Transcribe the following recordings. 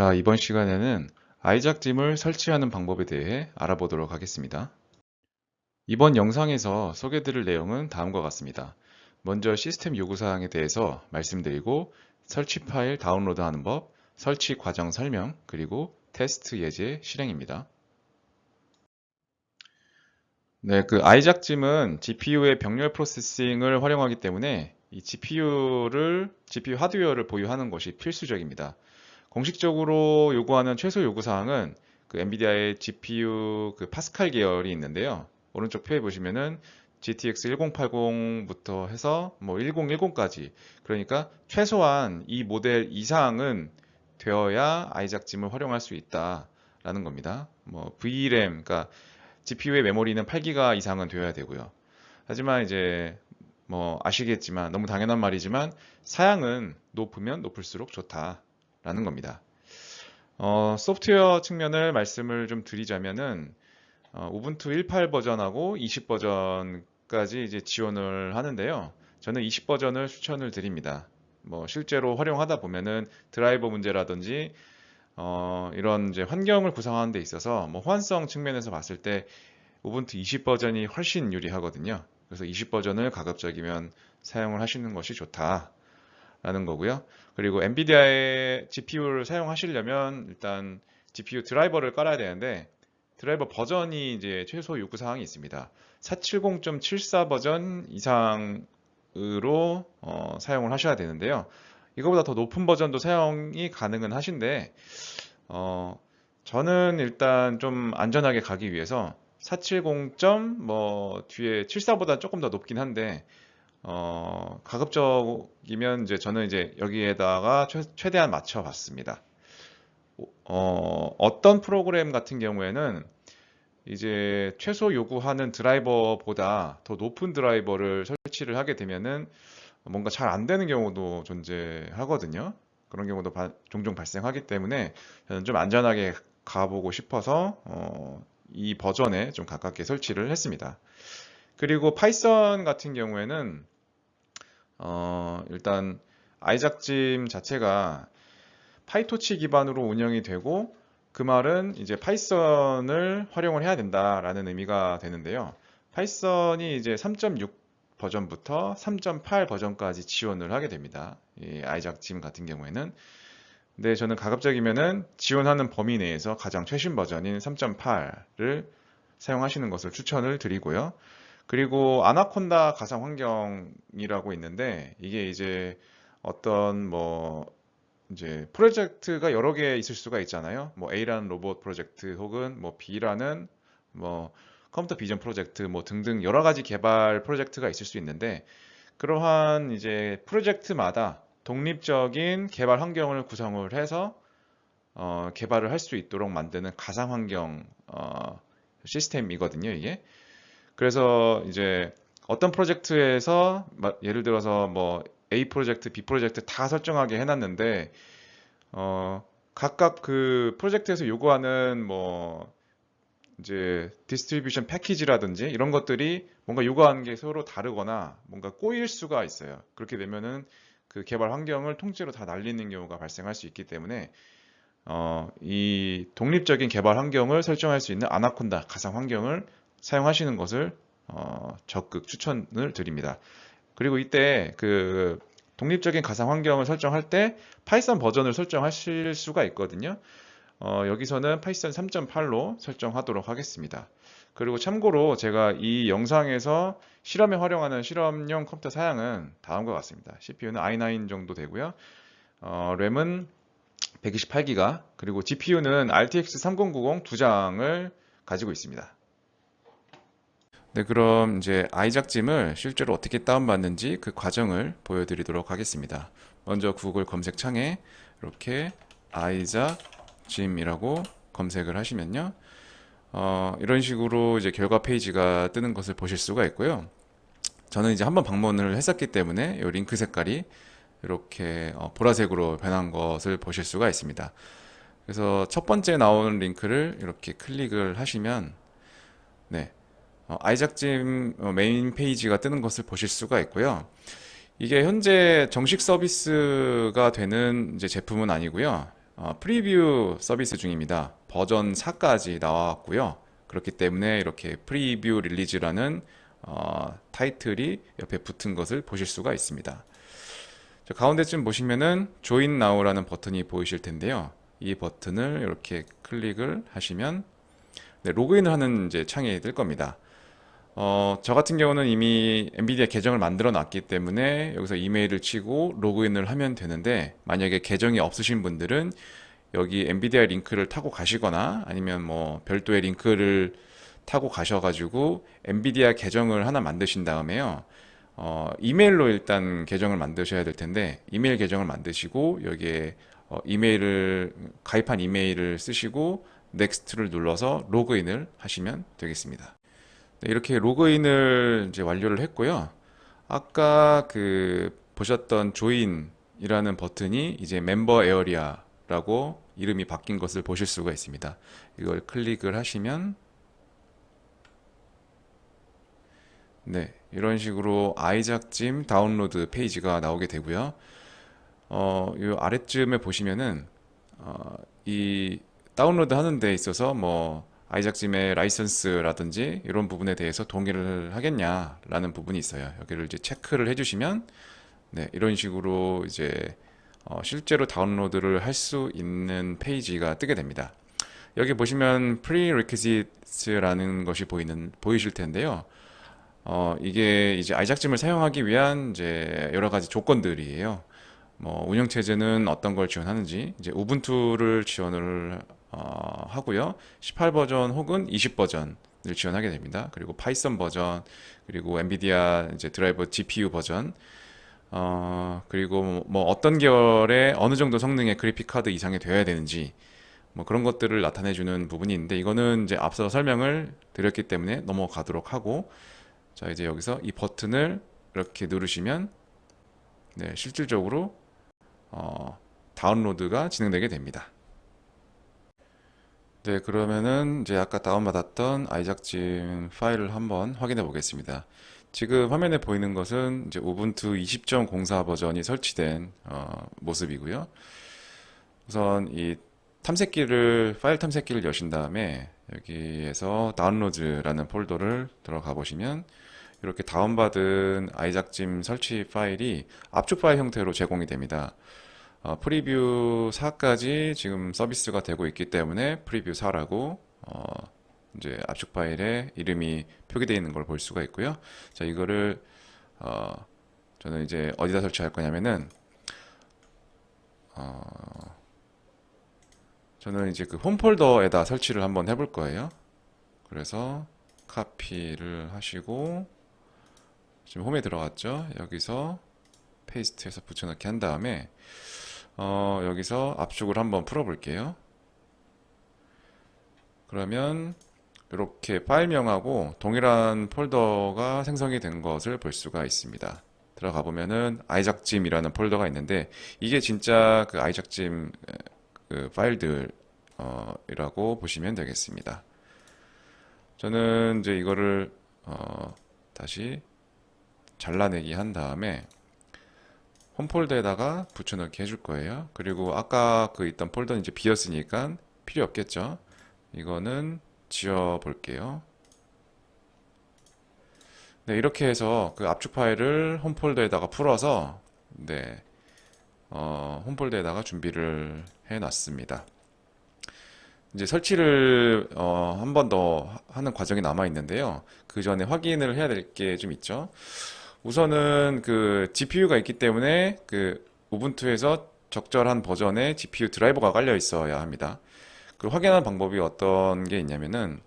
자, 이번 시간에는 아이작짐을 설치하는 방법에 대해 알아보도록 하겠습니다. 이번 영상에서 소개드릴 내용은 다음과 같습니다. 먼저 시스템 요구사항에 대해서 말씀드리고 설치 파일 다운로드하는 법, 설치 과정 설명, 그리고 테스트 예제 실행입니다. 네, 그 아이작짐은 GPU의 병렬 프로세싱을 활용하기 때문에 이 GPU 하드웨어를 보유하는 것이 필수적입니다. 공식적으로 요구하는 최소 요구 사항은 그 엔비디아의 GPU 그 파스칼 계열이 있는데요. 오른쪽 표에 보시면은 GTX 1080부터 해서 뭐 1010까지, 그러니까 최소한 이 모델 이상은 되어야 아이작짐을 활용할 수 있다라는 겁니다. 뭐 VRAM, 그러니까 GPU의 메모리는 8기가 이상은 되어야 되고요. 하지만 이제 뭐 아시겠지만 너무 당연한 말이지만 사양은 높으면 높을수록 좋다라는 겁니다. 소프트웨어 측면을 말씀을 좀 드리자면은 우분투 18 버전하고 20 버전까지 이제 지원을 하는데요. 저는 20 버전을 추천을 드립니다. 뭐 실제로 활용하다 보면은 드라이버 문제라든지 이런 이제 환경을 구성하는 데 있어서 뭐 호환성 측면에서 봤을 때 우분투 20 버전이 훨씬 유리하거든요. 그래서 20 버전을 가급적이면 사용을 하시는 것이 좋다라는 거고요. 그리고 엔비디아의 GPU를 사용하시려면 일단 GPU 드라이버를 깔아야 되는데 드라이버 버전이 이제 최소 요구 사항이 있습니다. 470.74 버전 이상으로 사용을 하셔야 되는데요. 이거보다 더 높은 버전도 사용이 가능은 하신데 저는 일단 좀 안전하게 가기 위해서 470. 뭐 뒤에 74보다 조금 더 높긴 한데 가급적이면 이제 저는 이제 여기에다가 최대한 맞춰 봤습니다. 어떤 프로그램 같은 경우에는 이제 최소 요구하는 드라이버보다 더 높은 드라이버를 설치를 하게 되면은 뭔가 잘 안 되는 경우도 존재하거든요. 그런 경우도 종종 발생하기 때문에 저는 좀 안전하게 가보고 싶어서 이 버전에 좀 가깝게 설치를 했습니다. 그리고 파이썬 같은 경우에는 일단 아이작짐 자체가 파이토치 기반으로 운영이 되고 그 말은 이제 파이썬을 활용을 해야 된다라는 의미가 되는데요. 파이썬이 이제 3.6 버전부터 3.8 버전까지 지원을 하게 됩니다. 이 아이작짐 같은 경우에는. 근데 저는 가급적이면은 지원하는 범위 내에서 가장 최신 버전인 3.8을 사용하시는 것을 추천을 드리고요. 그리고 아나콘다 가상 환경이라고 있는데 이게 이제 어떤 뭐 이제 프로젝트가 여러 개 있을 수가 있잖아요. 뭐 A라는 로봇 프로젝트 혹은 뭐 B라는 뭐 컴퓨터 비전 프로젝트 뭐 등등 여러 가지 개발 프로젝트가 있을 수 있는데 그러한 이제 프로젝트마다 독립적인 개발 환경을 구성을 해서 개발을 할 수 있도록 만드는 가상 환경 시스템이거든요, 이게. 그래서 이제 어떤 프로젝트에서 예를 들어서 뭐 A 프로젝트, B 프로젝트 다 설정하게 해놨는데 각각 그 프로젝트에서 요구하는 뭐 이제 디스트리뷰션 패키지라든지 이런 것들이 뭔가 요구하는 게 서로 다르거나 뭔가 꼬일 수가 있어요. 그렇게 되면은 그 개발 환경을 통째로 다 날리는 경우가 발생할 수 있기 때문에 이 독립적인 개발 환경을 설정할 수 있는 아나콘다 가상 환경을 사용하시는 것을 적극 추천을 드립니다. 그리고 이때 그 독립적인 가상 환경을 설정할 때 파이썬 버전을 설정하실 수가 있거든요. 여기서는 파이썬 3.8로 설정하도록 하겠습니다. 그리고 참고로 제가 이 영상에서 실험에 활용하는 실험용 컴퓨터 사양은 다음과 같습니다. CPU는 i9 정도 되고요. 램은 128기가, 그리고 GPU는 RTX 3090 두 장을 가지고 있습니다. 네, 그럼 이제 아이작짐을 실제로 어떻게 다운받는지 그 과정을 보여드리도록 하겠습니다. 먼저 구글 검색창에 이렇게 아이작짐이라고 검색을 하시면요. 이런 식으로 이제 결과 페이지가 뜨는 것을 보실 수가 있고요. 저는 이제 한번 방문을 했었기 때문에 이 링크 색깔이 이렇게 보라색으로 변한 것을 보실 수가 있습니다. 그래서 첫 번째 나오는 링크를 이렇게 클릭을 하시면 네, 아이작짐 메인 페이지가 뜨는 것을 보실 수가 있고요. 이게 현재 정식 서비스가 되는 이제 제품은 아니고요. 프리뷰 서비스 중입니다. 버전 4까지 나왔고요. 그렇기 때문에 이렇게 프리뷰 릴리즈라는 타이틀이 옆에 붙은 것을 보실 수가 있습니다. 가운데쯤 보시면은 Join Now라는 버튼이 보이실 텐데요. 이 버튼을 이렇게 클릭을 하시면 네, 로그인을 하는 이제 창이 뜰 겁니다. 저 같은 경우는 이미 엔비디아 계정을 만들어 놨기 때문에 여기서 이메일을 치고 로그인을 하면 되는데, 만약에 계정이 없으신 분들은 여기 엔비디아 링크를 타고 가시거나 아니면 뭐 별도의 링크를 타고 가셔가지고 엔비디아 계정을 하나 만드신 다음에요. 이메일로 일단 계정을 만드셔야 될 텐데, 이메일 계정을 만드시고 여기에 이메일을 가입한 이메일을 쓰시고 넥스트를 눌러서 로그인을 하시면 되겠습니다. 네, 이렇게 로그인을 이제 완료를 했고요. 아까 그 보셨던 조인이라는 버튼이 이제 멤버 에어리아라고 이름이 바뀐 것을 보실 수가 있습니다. 이걸 클릭을 하시면 네, 이런 식으로 아이작짐 다운로드 페이지가 나오게 되고요. 이 아래쯤에 보시면은 이 다운로드 하는 데 있어서 뭐 아이작짐의 라이선스라든지 이런 부분에 대해서 동의를 하겠냐라는 부분이 있어요. 여기를 이제 체크를 해주시면 네, 이런 식으로 이제 실제로 다운로드를 할 수 있는 페이지가 뜨게 됩니다. 여기 보시면 prerequisites라는 것이 보이실 텐데요. 이게 이제 아이작짐을 사용하기 위한 이제 여러 가지 조건들이에요. 뭐 운영체제는 어떤 걸 지원하는지, 이제 우분투를 지원을 하고요. 18 버전 혹은 20 버전을 지원하게 됩니다. 그리고 파이썬 버전, 그리고 엔비디아 이제 드라이버 GPU 버전, 그리고 뭐 어떤 계열의 어느 정도 성능의 그래픽 카드 이상이 되어야 되는지, 뭐 그런 것들을 나타내주는 부분이 있는데, 이거는 이제 앞서 설명을 드렸기 때문에 넘어가도록 하고, 자, 이제 여기서 이 버튼을 이렇게 누르시면 네, 실질적으로 다운로드가 진행되게 됩니다. 네, 그러면은 이제 아까 다운받았던 아이작짐 파일을 한번 확인해 보겠습니다. 지금 화면에 보이는 것은 이제 우분투 20.04 버전이 설치된 모습이고요. 우선 이 파일 탐색기를 여신 다음에 여기에서 다운로드라는 폴더를 들어가 보시면 이렇게 다운받은 아이작짐 설치 파일이 압축 파일 형태로 제공이 됩니다. 프리뷰 4까지 지금 서비스가 되고 있기 때문에 프리뷰 4라고 이제 압축 파일에 이름이 표기되어 있는 걸 볼 수가 있고요. 자, 이거를 저는 이제 어디다 설치할 거냐면은 저는 이제 그 홈 폴더에다 설치를 한번 해볼 거예요. 그래서 카피를 하시고 지금 홈에 들어갔죠. 여기서 페이스트해서 붙여넣기 한 다음에 여기서 압축을 한번 풀어볼게요. 그러면 이렇게 파일명하고 동일한 폴더가 생성이 된 것을 볼 수가 있습니다. 들어가 보면은 아이작짐이라는 폴더가 있는데, 이게 진짜 그 아이작짐 그 파일들이라고 보시면 되겠습니다. 저는 이제 이거를 다시 잘라내기 한 다음에 홈 폴더에다가 붙여넣기 해줄 거예요. 그리고 아까 그 있던 폴더는 이제 비었으니까 필요 없겠죠. 이거는 지워 볼게요. 네, 이렇게 해서 그 압축 파일을 홈 폴더에다가 풀어서 네, 홈 폴더에다가 준비를 해 놨습니다. 이제 설치를 한 번 더 하는 과정이 남아 있는데요. 그 전에 확인을 해야 될 게 좀 있죠. 우선은 그 GPU가 있기 때문에 그 우분투에서 적절한 버전의 GPU 드라이버가 깔려 있어야 합니다. 그 확인하는 방법이 어떤 게 있냐면은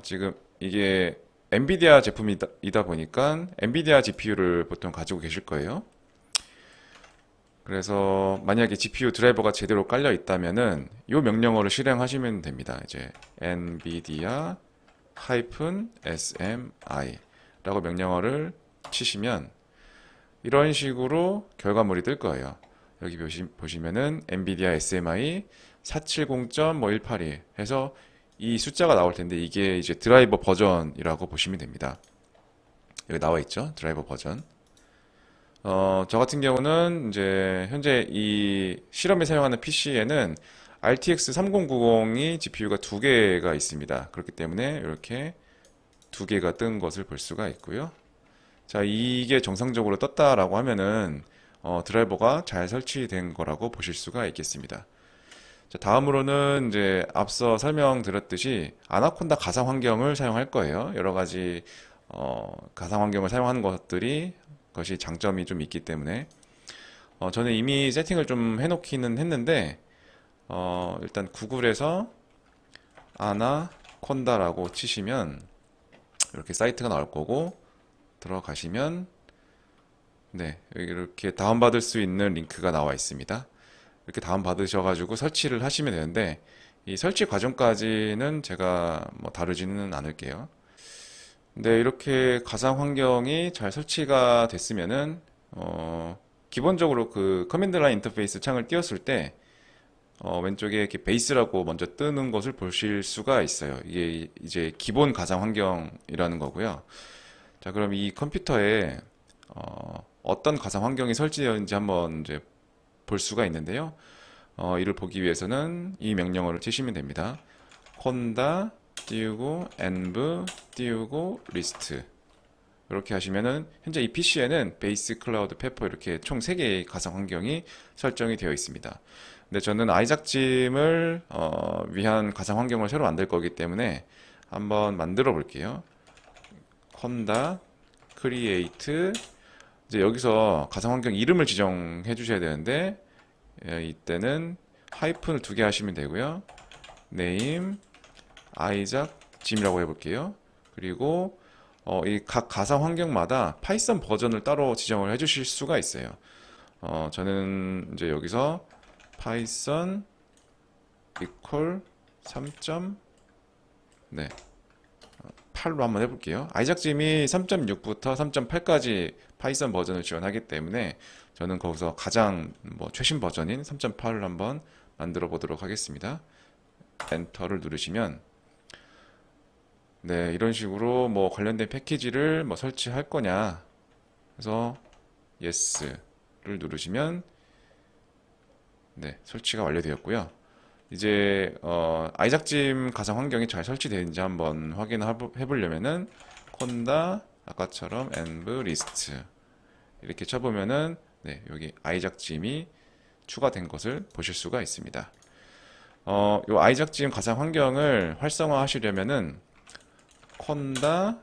지금 이게 엔비디아 제품이다 보니까 엔비디아 GPU를 보통 가지고 계실 거예요. 그래서 만약에 GPU 드라이버가 제대로 깔려 있다면은 이 명령어를 실행하시면 됩니다. 이제 nvidia-smi 라고 명령어를 치시면 이런 식으로 결과물이 뜰 거예요. 여기 보시면은 NVIDIA SMI 470.18이 해서 이 숫자가 나올 텐데, 이게 이제 드라이버 버전이라고 보시면 됩니다. 여기 나와 있죠? 드라이버 버전. 저 같은 경우는 이제 현재 이 실험에 사용하는 PC에는 RTX 3090이 GPU가 두 개가 있습니다. 그렇기 때문에 이렇게 두 개가 뜬 것을 볼 수가 있고요. 자, 이게 정상적으로 떴다라고 하면은 드라이버가 잘 설치된 거라고 보실 수가 있겠습니다. 자, 다음으로는 이제 앞서 설명드렸듯이 아나콘다 가상 환경을 사용할 거예요. 여러 가지 가상 환경을 사용하는 것이 장점이 좀 있기 때문에 저는 이미 세팅을 좀 해놓기는 했는데 일단 구글에서 아나콘다라고 치시면 이렇게 사이트가 나올 거고 들어가시면 네, 여기 이렇게 다운받을 수 있는 링크가 나와 있습니다. 이렇게 다운받으셔가지고 설치를 하시면 되는데 이 설치 과정까지는 제가 뭐 다루지는 않을게요. 근데 이렇게 가상 환경이 잘 설치가 됐으면은 기본적으로 그 커맨드 라인 인터페이스 창을 띄웠을 때 왼쪽에 이렇게 베이스라고 먼저 뜨는 것을 보실 수가 있어요. 이게 이제 기본 가상 환경이라는 거고요. 자, 그럼 이 컴퓨터에 어떤 가상 환경이 설치되었는지 한번 이제 볼 수가 있는데요. 이를 보기 위해서는 이 명령어를 치시면 됩니다. 콘다 띄우고 env 띄우고 list 이렇게 하시면은 현재 이 PC에는 베이스 클라우드 페퍼 이렇게 총 3개의 가상 환경이 설정이 되어 있습니다. 근데 저는 아이작짐을 위한 가상 환경을 새로 만들 거기 때문에 한번 만들어 볼게요. 콘다 create 이제 여기서 가상 환경 이름을 지정해 주셔야 되는데 이때는 하이픈을 2개 하시면 되고요. name 아이작 짐이라고 해볼게요. 그리고 이 각 가상 환경마다 파이썬 버전을 따로 지정을 해주실 수가 있어요. 저는 이제 여기서 파이썬 equal 3. 네, 8로 한번 해볼게요. 아이작짐이 3.6부터 3.8까지 파이썬 버전을 지원하기 때문에 저는 거기서 가장 뭐 최신 버전인 3.8을 한번 만들어 보도록 하겠습니다. 엔터를 누르시면 네, 이런 식으로 뭐 관련된 패키지를 뭐 설치할 거냐 그래서 yes를 누르시면 네, 설치가 완료되었고요. 이제 아이작짐 가상 환경이 잘 설치되는지 한번 확인해 보려면은 콘다 아까처럼 env list 이렇게 쳐보면은 네, 여기 아이작짐이 추가된 것을 보실 수가 있습니다. 요 아이작짐 가상 환경을 활성화 하시려면은 콘다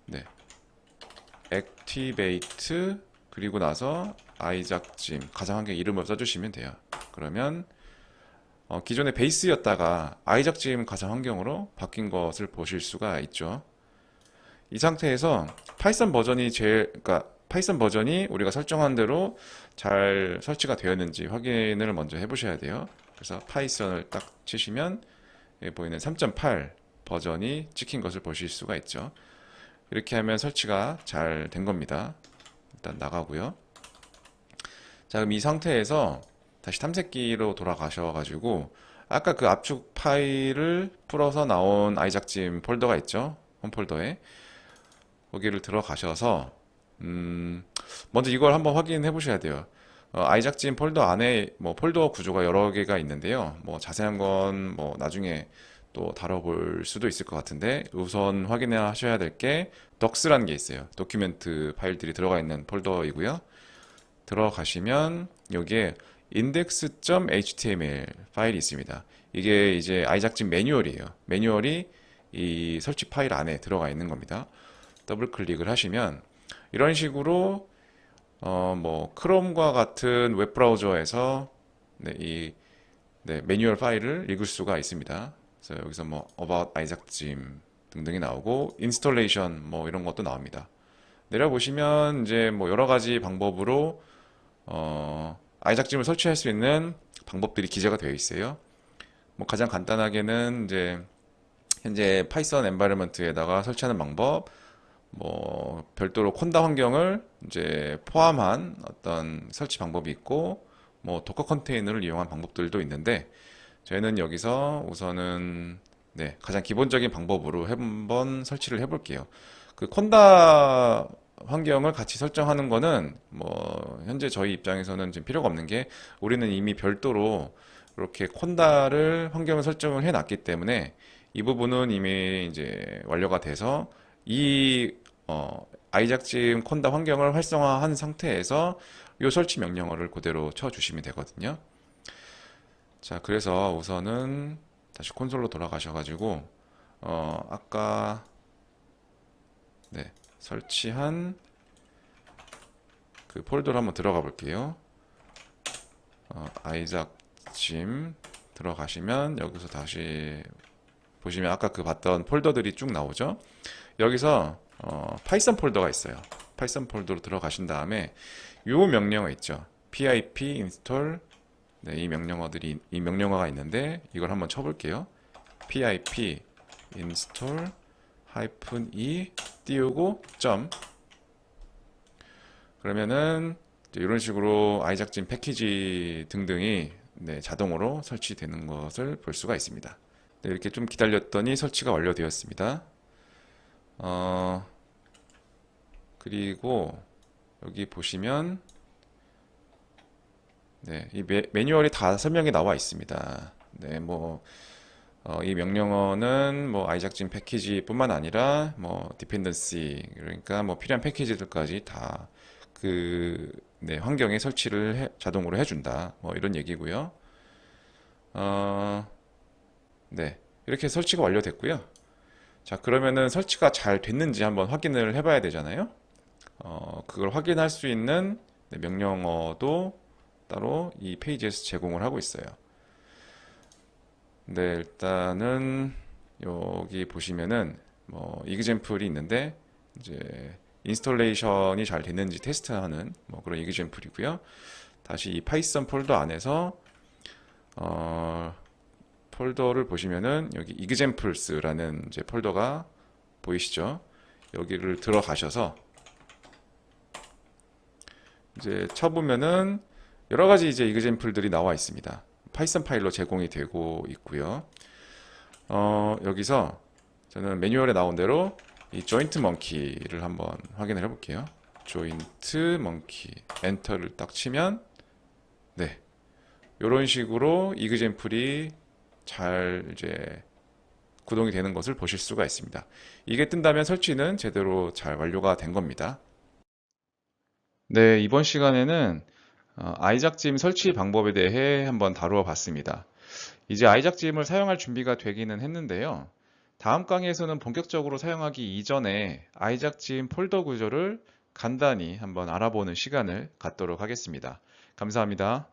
네, activate 그리고 나서 아이작짐 가상 환경 이름을 써주시면 돼요. 그러면 기존의 베이스였다가 아이작짐 가상 환경으로 바뀐 것을 보실 수가 있죠. 이 상태에서 그러니까 파이썬 버전이 우리가 설정한 대로 잘 설치가 되었는지 확인을 먼저 해보셔야 돼요. 그래서 파이썬을 딱 치시면 여기 보이는 3.8 버전이 찍힌 것을 보실 수가 있죠. 이렇게 하면 설치가 잘 된 겁니다. 일단 나가고요. 자, 그럼 이 상태에서 다시 탐색기로 돌아가셔가지고 아까 그 압축 파일을 풀어서 나온 아이작짐 폴더가 있죠. 홈 폴더에 거기를 들어가셔서 먼저 이걸 한번 확인해 보셔야 돼요. 아이작짐 폴더 안에 뭐 폴더 구조가 여러 개가 있는데요. 뭐 자세한 건 뭐 나중에 또 다뤄볼 수도 있을 것 같은데 우선 확인해 하셔야 될 게 덕스라는 게 있어요. 도큐멘트 파일들이 들어가 있는 폴더이고요. 들어가시면 여기에 index.html 파일이 있습니다. 이게 이제 아이작짐 매뉴얼이에요. 매뉴얼이 이 설치 파일 안에 들어가 있는 겁니다. 더블 클릭을 하시면 이런 식으로 뭐 크롬과 같은 웹 브라우저에서 매뉴얼 파일을 읽을 수가 있습니다. 그래서 여기서 뭐 about 아이작짐 등등이 나오고 인스톨레이션 뭐 이런 것도 나옵니다. 내려보시면 이제 뭐 여러 가지 방법으로 아이작짐을 설치할 수 있는 방법들이 기재가 되어 있어요. 뭐 가장 간단하게는 이제 현재 파이썬 엔바이러먼트에다가 설치하는 방법, 뭐 별도로 콘다 환경을 이제 포함한 어떤 설치 방법이 있고, 뭐 도커 컨테이너를 이용한 방법들도 있는데 저희는 여기서 우선은 네, 가장 기본적인 방법으로 한번 설치를 해볼게요. 그 콘다 환경을 같이 설정하는 거는 뭐 현재 저희 입장에서는 지금 필요가 없는 게 우리는 이미 별도로 이렇게 콘다를 환경을 설정을 해놨기 때문에 이 부분은 이미 이제 완료가 돼서 이 아이작짐 콘다 환경을 활성화한 상태에서 이 설치 명령어를 그대로 쳐주시면 되거든요. 자, 그래서 우선은 다시 콘솔로 돌아가셔가지고 아까 네, 설치한 그 폴더로 한번 들어가 볼게요. 아이작짐 들어가시면 여기서 다시 보시면 아까 그 봤던 폴더들이 쭉 나오죠. 여기서 파이썬 폴더가 있어요. 파이썬 폴더로 들어가신 다음에 이 명령어 있죠. pip install. 네, 이 명령어가 있는데 이걸 한번 쳐볼게요. pip install -e 띄우고 점. 그러면은 이런 식으로 아이작짐 패키지 등등이 네, 자동으로 설치되는 것을 볼 수가 있습니다. 네, 이렇게 좀 기다렸더니 설치가 완료되었습니다. 그리고 여기 보시면 네, 이 매뉴얼이 다 설명이 나와 있습니다. 네, 이 명령어는 뭐 아이작짐 패키지뿐만 아니라 뭐 디펜던시 그러니까 뭐 필요한 패키지들까지 다 네, 환경에 설치를 자동으로 해준다. 뭐 이런 얘기고요. 네, 이렇게 설치가 완료됐고요. 자, 그러면은 설치가 잘 됐는지 한번 확인을 해봐야 되잖아요. 그걸 확인할 수 있는 네, 명령어도 따로 이 페이지에서 제공을 하고 있어요. 네, 일단은 여기 보시면은 뭐 이그젬플이 있는데 이제 인스톨레이션이 잘 됐는지 테스트하는 뭐 그런 이그젬플이고요. 다시 이 파이썬 폴더 안에서 폴더를 보시면은 여기 이그젬플스라는 이제 폴더가 보이시죠? 여기를 들어가셔서 이제 쳐보면은 여러 가지 이제 이그젬플들이 나와 있습니다. 파이썬 파일로 제공이 되고 있고요. 여기서 저는 매뉴얼에 나온 대로 이 조인트 먼키를 한번 확인을 해볼게요. 조인트 먼키 엔터를 딱 치면 네, 이런 식으로 이그젬플이 잘 이제 구동이 되는 것을 보실 수가 있습니다. 이게 뜬다면 설치는 제대로 잘 완료가 된 겁니다. 네, 이번 시간에는 아이작짐 설치 방법에 대해 한번 다루어 봤습니다. 이제 아이작짐을 사용할 준비가 되기는 했는데요. 다음 강의에서는 본격적으로 사용하기 이전에 아이작짐 폴더 구조를 간단히 한번 알아보는 시간을 갖도록 하겠습니다. 감사합니다.